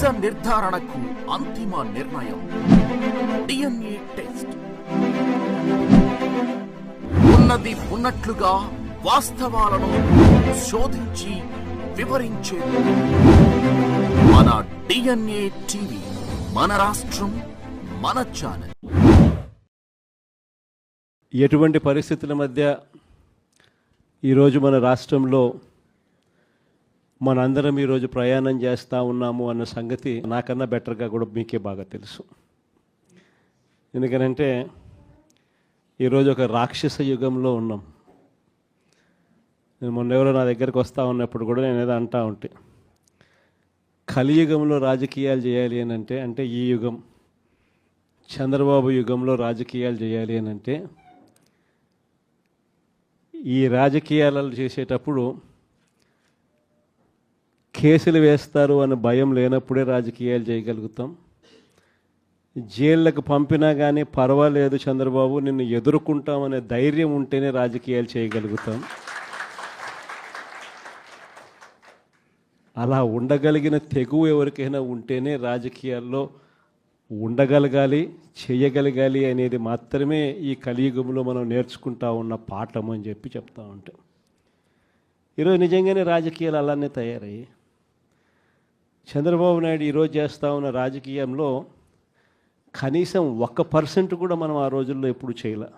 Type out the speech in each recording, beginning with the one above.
నిజ నిర్ధారణకు అంతిమ నిర్ణయం డిఎన్ఏ టెస్ట్. ఉన్నది ఉన్నట్లుగా వాస్తవాలను శోధించి వివరించేది మన డిఎన్ఏ టీవీ. మన రాష్ట్రం, మన ఛానల్. ఎటువంటి పరిస్థితుల మధ్య ఈరోజు మన రాష్ట్రంలో మనందరం ఈరోజు ప్రయాణం చేస్తూ ఉన్నాము అన్న సంగతి నాకన్నా బెటర్గా కూడా మీకే బాగా తెలుసు. ఎందుకనంటే ఈరోజు ఒక రాక్షస యుగంలో ఉన్నాం. నేను మొన్న ఎవరో నా దగ్గరికి వస్తూ ఉన్నప్పుడు కూడా నేను ఏదో అంటూ ఉంటే, కలియుగంలో రాజకీయాలు చేయాలి అని అంటే ఈ యుగం చంద్రబాబు యుగంలో రాజకీయాలు చేయాలి అని అంటే ఈ రాజకీయాలు చేసేటప్పుడు కేసులు వేస్తారు అనే భయం లేనప్పుడే రాజకీయాలు చేయగలుగుతాం. జైళ్ళకు పంపినా కానీ పర్వాలేదు చంద్రబాబు, నిన్ను ఎదుర్కొంటామనే ధైర్యం ఉంటేనే రాజకీయాలు చేయగలుగుతాం. అలా ఉండగలిగిన తెగువ ఎవరికైనా ఉంటేనే రాజకీయాల్లో ఉండగలగాలి, చేయగలగాలి అనేది మాత్రమే ఈ కలియుగంలో మనం నేర్చుకుంటా ఉన్న పాఠం అని చెప్పి చెప్తా ఉంటాం. ఈరోజు నిజంగానే రాజకీయాలు అలానే తయారయ్యి చంద్రబాబు నాయుడు ఈరోజు చేస్తూ ఉన్న రాజకీయంలో కనీసం 1% కూడా మనం ఆ రోజుల్లో ఎప్పుడు చేయలే.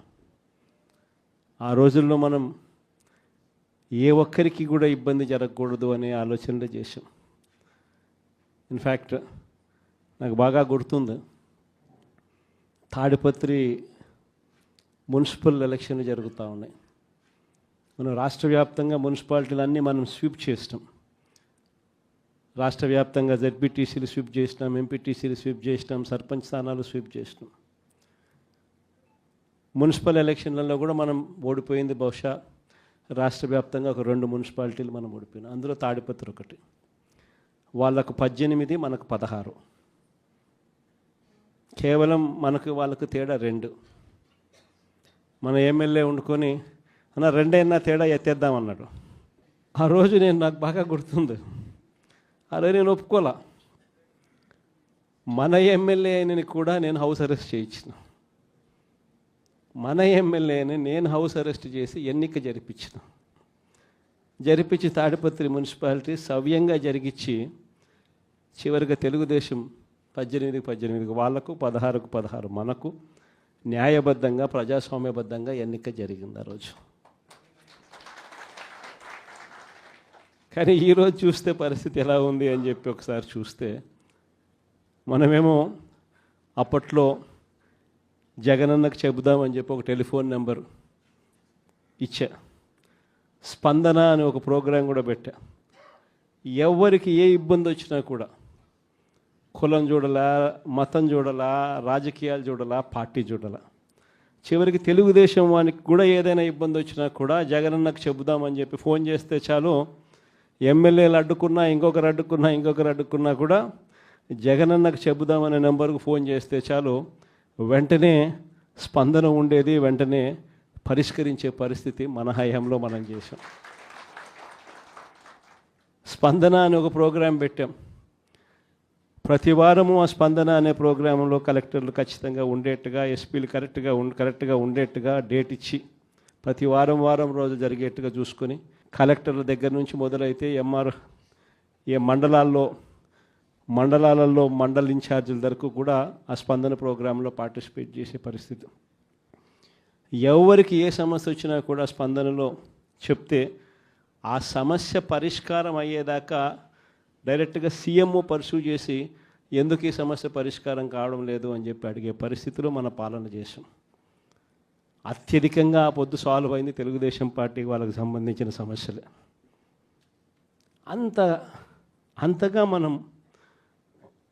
ఆ రోజుల్లో మనం ఏ ఒక్కరికి కూడా ఇబ్బంది జరగకూడదు అనే ఆలోచనలు చేశాం. ఇన్ఫ్యాక్ట్ నాకు బాగా గుర్తుంది, తాడిపత్రి మున్సిపల్ ఎలక్షన్లు జరుగుతూ ఉన్నాయి. మనం రాష్ట్ర వ్యాప్తంగా మున్సిపాలిటీలన్నీ మనం స్వీప్ చేస్తాం. రాష్ట్ర వ్యాప్తంగా జెడ్పీటీసీలు స్వీప్ చేసినాం, ఎంపీటీసీలు స్వీప్ చేసినాం, సర్పంచ్ స్థానాలు స్వీప్ చేసినాం. మున్సిపల్ ఎలక్షన్లలో కూడా మనం ఓడిపోయింది బహుశా రాష్ట్ర వ్యాప్తంగా ఒక 2 మున్సిపాలిటీలు మనం ఓడిపోయినాం. అందులో తాడిపత్రి ఒకటి. వాళ్ళకు 18, మనకు 16. కేవలం వాళ్ళకు తేడా 2. మన ఎమ్మెల్యే వండుకొని అన్న 2 అయినా తేడా ఎత్తేద్దామన్నాడు. ఆ రోజు నాకు బాగా గుర్తుంది, అదే నేను ఒప్పుకోలా. మన ఎమ్మెల్యే అయినని కూడా నేను హౌస్ అరెస్ట్ చేయించిన. మన ఎమ్మెల్యేని నేను హౌస్ అరెస్ట్ చేసి ఎన్నిక జరిపించి తాడిపత్రి మున్సిపాలిటీ సవ్యంగా జరిగించి చివరిగా తెలుగుదేశం 18 వాళ్ళకు, 16 మనకు న్యాయబద్ధంగా, ప్రజాస్వామ్యబద్ధంగా ఎన్నిక జరిగింది ఆ రోజు. కానీ ఈరోజు చూస్తే పరిస్థితి ఎలా ఉంది అని చెప్పి ఒకసారి చూస్తే, మనమేమో అప్పట్లో జగనన్నకు చెబుదామని చెప్పి ఒక టెలిఫోన్ నెంబర్ ఇచ్చా. స్పందన అని ఒక ప్రోగ్రాం కూడా పెట్టా. ఎవరికి ఏ ఇబ్బంది వచ్చినా కూడా కులం చూడలా, మతం చూడలా, రాజకీయాలు చూడలా, పార్టీ చూడలా, చివరికి తెలుగుదేశం వానికి కూడా ఏదైనా ఇబ్బంది వచ్చినా కూడా జగనన్నకు చెబుదామని చెప్పి ఫోన్ చేస్తే చాలు, ఎమ్మెల్యేలు అడ్డుకున్నా, ఇంకొకరు అడ్డుకున్నా కూడా జగనన్నకు చెబుదామనే నెంబర్కు ఫోన్ చేస్తే చాలు, వెంటనే స్పందన ఉండేది, వెంటనే పరిష్కరించే పరిస్థితి మన హయాంలో మనం చేసాం. స్పందన అని ఒక ప్రోగ్రాం పెట్టాం. ప్రతి వారము ఆ స్పందన అనే ప్రోగ్రాంలో కలెక్టర్లు ఖచ్చితంగా ఉండేట్టుగా, ఎస్పీలు కరెక్ట్గా ఉండేట్టుగా డేట్ ఇచ్చి ప్రతి వారం రోజు జరిగేట్టుగా చూసుకొని, కలెక్టర్ల దగ్గర నుంచి మొదలైతే ఏ మండలాలలో మండల ఇన్ఛార్జీల వరకు కూడా ఆ స్పందన ప్రోగ్రాంలో పార్టిసిపేట్ చేసే పరిస్థితి. ఎవరికి ఏ సమస్య వచ్చినా కూడా స్పందనలో చెప్తే ఆ సమస్య పరిష్కారం అయ్యేదాకా డైరెక్ట్గా సీఎంఓ పర్సూ చేసి ఎందుకు ఈ సమస్య పరిష్కారం కావడం లేదు అని చెప్పి అడిగే పరిస్థితిలో మన పాలన చేసాం. అత్యధికంగా ఆ పొద్దు సాల్వ్ అయింది తెలుగుదేశం పార్టీకి వాళ్ళకి సంబంధించిన సమస్యలే. అంతగా మనం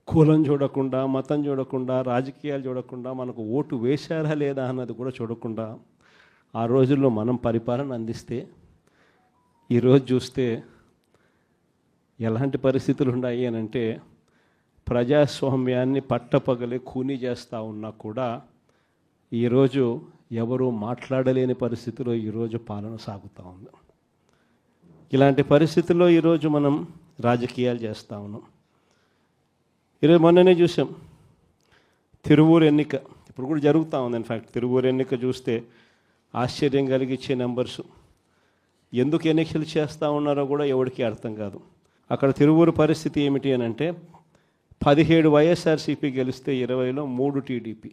కులం చూడకుండా, మతం చూడకుండా, రాజకీయాలు చూడకుండా, మనకు ఓటు వేశారా లేదా అన్నది కూడా చూడకుండా ఆ రోజుల్లో మనం పరిపాలన అందిస్తే, ఈరోజు చూస్తే ఎలాంటి పరిస్థితులు ఉన్నాయి అని అంటే, ప్రజాస్వామ్యాన్ని పట్టపగలే ఖూనీ చేస్తూ ఉన్నా కూడా ఈరోజు ఎవరూ మాట్లాడలేని పరిస్థితిలో ఈరోజు పాలన సాగుతూ ఉంది. ఇలాంటి పరిస్థితుల్లో ఈరోజు మనం రాజకీయాలు చేస్తూ ఉన్నాం. ఈరోజు మొన్ననే చూసాం తిరువూరు ఎన్నిక, ఇప్పుడు కూడా జరుగుతూ ఉంది. ఇన్ఫ్యాక్ట్ తిరువూరు ఎన్నిక చూస్తే ఆశ్చర్యం కలిగించే నెంబర్స్. ఎందుకు ఎన్నికలు చేస్తూ ఉన్నారో కూడా ఎవరికి అర్థం కాదు. అక్కడ తిరువూరు పరిస్థితి ఏమిటి అని అంటే 17 వైఎస్ఆర్సీపీ గెలిస్తే 20లో 3 టీడీపీ.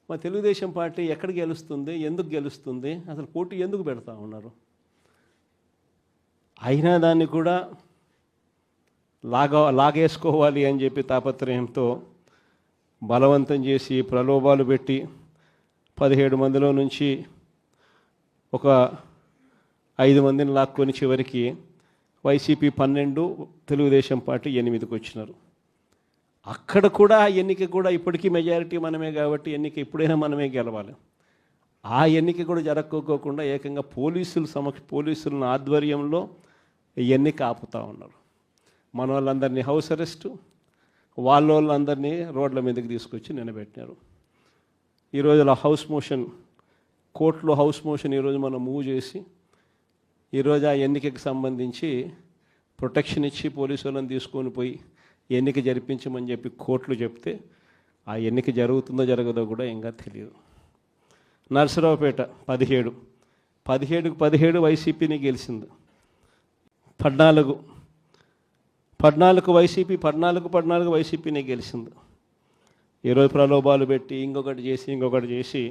మా తెలుగుదేశం పార్టీ ఎక్కడ గెలుస్తుంది, ఎందుకు గెలుస్తుంది, అసలు పోటీ ఎందుకు పెడతా ఉన్నారు? అయినా దాన్ని కూడా లాగేసుకోవాలి అని చెప్పి తాపత్రయంతో బలవంతం చేసి ప్రలోభాలు పెట్టి 17 మందిలో నుంచి ఒక 5 మందిని లాక్కొని చివరికి వైసీపీ 12, తెలుగుదేశం పార్టీ 8కి వచ్చినారు. అక్కడ కూడా ఎన్నిక కూడా ఇప్పటికీ మెజారిటీ మనమే కాబట్టి ఎన్నిక ఎప్పుడైనా మనమే గెలవాలి. ఆ ఎన్నిక కూడా జరగకోకుండా ఏకంగా పోలీసుల ఆధ్వర్యంలో ఎన్నిక ఆపుతూ ఉన్నారు. మన వాళ్ళందరినీ హౌస్ అరెస్టు, వాళ్ళందరినీ రోడ్ల మీదకి తీసుకొచ్చి నిలబెట్టినారు. ఈరోజు అలా హౌస్ మోషన్, కోర్టులో హౌస్ మోషన్ ఈరోజు మనం మూవ్ చేసి ఈరోజు ఆ ఎన్నికకి సంబంధించి ప్రొటెక్షన్ ఇచ్చి పోలీసు వాళ్ళని తీసుకొని పోయి ఎన్నిక జరిపించమని చెప్పి కోర్టులు చెప్తే ఆ ఎన్నిక జరుగుతుందో జరగదో కూడా ఇంకా తెలియదు. నరసరావుపేట 17 వైసీపీని గెలిచింది. 14 వైసీపీ 14 వైసీపీని గెలిచింది. ఈరోజు ప్రలోభాలు పెట్టి ఇంకొకటి చేసి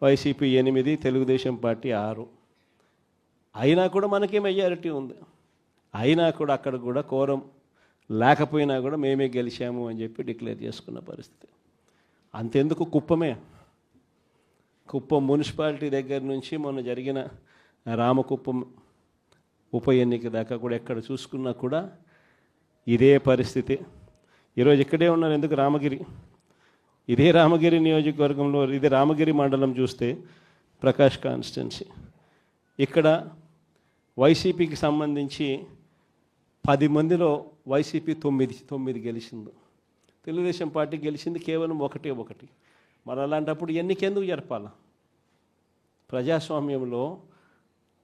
వైసీపీ 8, తెలుగుదేశం పార్టీ 6. అయినా కూడా మనకే మెజారిటీ ఉంది. అయినా కూడా అక్కడ కూడా కోరం లేకపోయినా కూడా మేమే గెలిచాము అని చెప్పి డిక్లేర్ చేసుకున్న పరిస్థితి. అంతెందుకు కుప్పం మున్సిపాలిటీ దగ్గర నుంచి మొన్న జరిగిన రామకుప్పం ఉప ఎన్నిక దాకా కూడా ఎక్కడ చూసుకున్నా కూడా ఇదే పరిస్థితి. ఈరోజు ఇక్కడే ఉన్నారు. ఎందుకు ఇదే రామగిరి నియోజకవర్గంలో, ఇదే రామగిరి మండలం చూస్తే ప్రకాష్ కాన్స్టిట్యున్సీ, ఇక్కడ వైసీపీకి సంబంధించి 10 మందిలో వైసీపీ 9 గెలిచింది. తెలుగుదేశం పార్టీ గెలిచింది కేవలం 1. మరి అలాంటప్పుడు ఎన్నికెందుకు జరపాలా? ప్రజాస్వామ్యంలో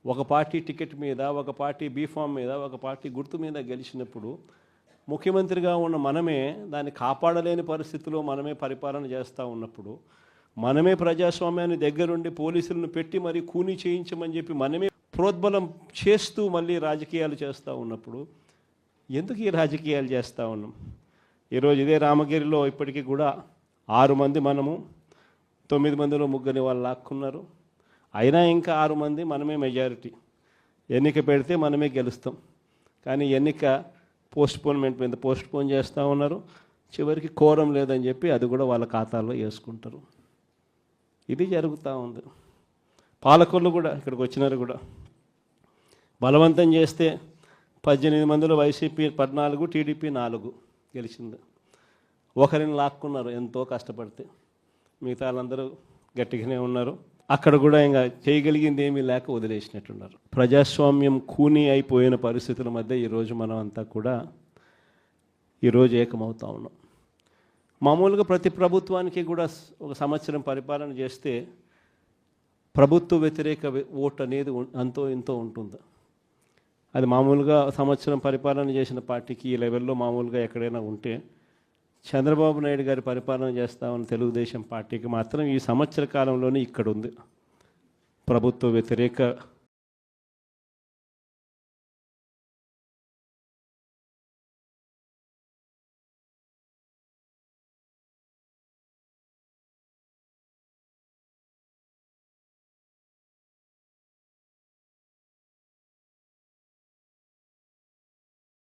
ఒక పార్టీ టికెట్ మీద, ఒక పార్టీ బీఫామ్ మీద, ఒక పార్టీ గుర్తు మీద గెలిచినప్పుడు ముఖ్యమంత్రిగా ఉన్న మనమే దాన్ని కాపాడలేని పరిస్థితిలో మనమే పరిపాలన చేస్తూ ఉన్నప్పుడు, మనమే ప్రజాస్వామ్యాన్ని దగ్గరుండి పోలీసులను పెట్టి మరీ కూనీ చేయించమని చెప్పి మనమే ప్రోద్బలం చేస్తూ మళ్ళీ రాజకీయాలు చేస్తూ ఉన్నప్పుడు ఎందుకు ఈ రాజకీయాలు చేస్తూ ఉన్నాం? ఈరోజు ఇదే రామగిరిలో ఇప్పటికీ కూడా 6 మంది మనము, 9 మందిలో 3 వాళ్ళు లాక్కున్నారు. అయినా ఇంకా 6 మంది మనమే మెజారిటీ. ఎన్నిక పెడితే మనమే గెలుస్తాం. కానీ ఎన్నిక పోస్ట్పోన్ చేస్తూ ఉన్నారు. చివరికి కోరం లేదని చెప్పి అది కూడా వాళ్ళ ఖాతాలో వేసుకుంటారు. ఇది జరుగుతూ ఉంది. పాలకొల్లు కూడా ఇక్కడికి వచ్చినారు కూడా బలవంతం చేస్తే 18 మందిలో వైసీపీ 14, టీడీపీ 4 గెలిచింది. ఒకరిని లాక్కున్నారు ఎంతో కష్టపడితే. మిగతా వాళ్ళందరూ గట్టిగానే ఉన్నారు. అక్కడ కూడా ఇంకా చేయగలిగింది ఏమీ లేక వదిలేసినట్టున్నారు. ప్రజాస్వామ్యం కూనీ అయిపోయిన పరిస్థితుల మధ్య ఈరోజు మనం అంతా కూడా ఈరోజు ఏకమవుతా ఉన్నాం. మామూలుగా ప్రతి ప్రభుత్వానికి కూడా ఒక సంవత్సరం పరిపాలన చేస్తే ప్రభుత్వ వ్యతిరేక ఓటు అనేది అంతో ఇంతో ఉంటుంది. అది మామూలుగా సంవత్సరం పరిపాలన చేసిన పార్టీకి ఈ లెవెల్లో మామూలుగా ఎక్కడైనా ఉంటే, చంద్రబాబు నాయుడు గారి పరిపాలన చేస్తామని తెలుగుదేశం పార్టీకి మాత్రం ఈ సంవత్సర కాలంలోనే ఇక్కడ ఉంది ప్రభుత్వ వ్యతిరేక